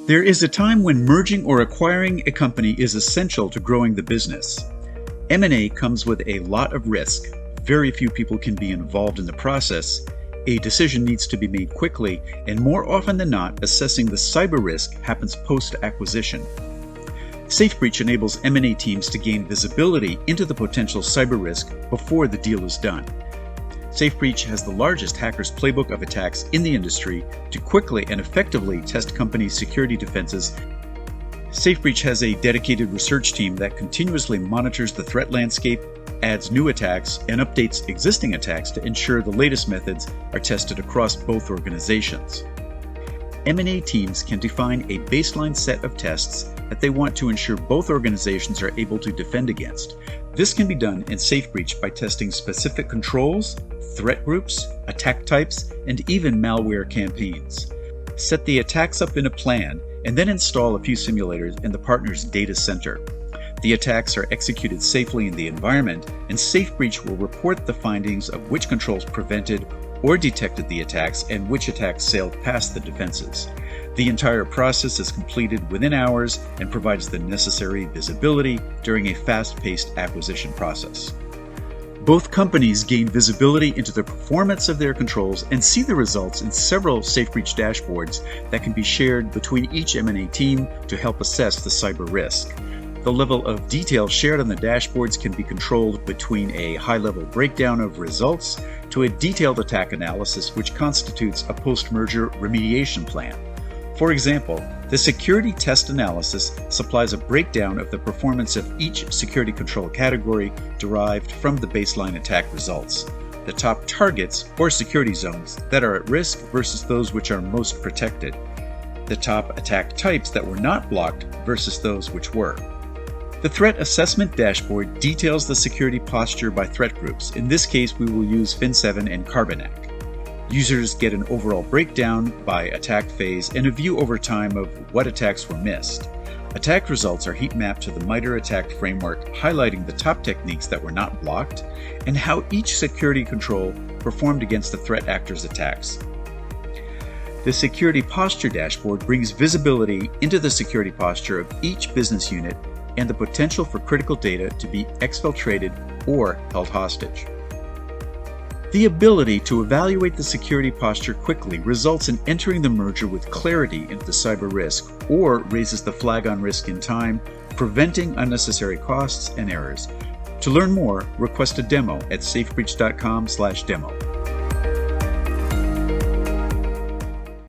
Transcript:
There is a time when merging or acquiring a company is essential to growing the business. M&A comes with a lot of risk. Very few people can be involved in the process. A decision needs to be made quickly, and more often than not, assessing the cyber risk happens post-acquisition. SafeBreach enables M&A teams to gain visibility into the potential cyber risk before the deal is done. SafeBreach has the largest hacker's playbook of attacks in the industry to quickly and effectively test companies' security defenses. SafeBreach has a dedicated research team that continuously monitors the threat landscape, adds new attacks, and updates existing attacks to ensure the latest methods are tested across both organizations. M&A teams can define a baseline set of tests that they want to ensure both organizations are able to defend against. This can be done in SafeBreach by testing specific controls, threat groups, attack types, and even malware campaigns. Set the attacks up in a plan and then install a few simulators in the partner's data center. The attacks are executed safely in the environment, and SafeBreach will report the findings of which controls prevented or detected the attacks and which attacks sailed past the defenses. The entire process is completed within hours and provides the necessary visibility during a fast-paced acquisition process. Both companies gain visibility into the performance of their controls and see the results in several SafeBreach dashboards that can be shared between each M&A team to help assess the cyber risk. The level of detail shared on the dashboards can be controlled between a high-level breakdown of results to a detailed attack analysis, which constitutes a post-merger remediation plan. For example, the security test analysis supplies a breakdown of the performance of each security control category derived from the baseline attack results, the top targets or security zones that are at risk versus those which are most protected, the top attack types that were not blocked versus those which were. The Threat Assessment Dashboard details the security posture by threat groups. In this case, we will use Fin7 and Carbanak. Users get an overall breakdown by attack phase and a view over time of what attacks were missed. Attack results are heat mapped to the MITRE ATT&CK framework, highlighting the top techniques that were not blocked and how each security control performed against the threat actor's attacks. The Security Posture Dashboard brings visibility into the security posture of each business unit and the potential for critical data to be exfiltrated or held hostage. The ability to evaluate the security posture quickly results in entering the merger with clarity into the cyber risk, or raises the flag on risk in time, preventing unnecessary costs and errors. To learn more, request a demo at safebreach.com/demo.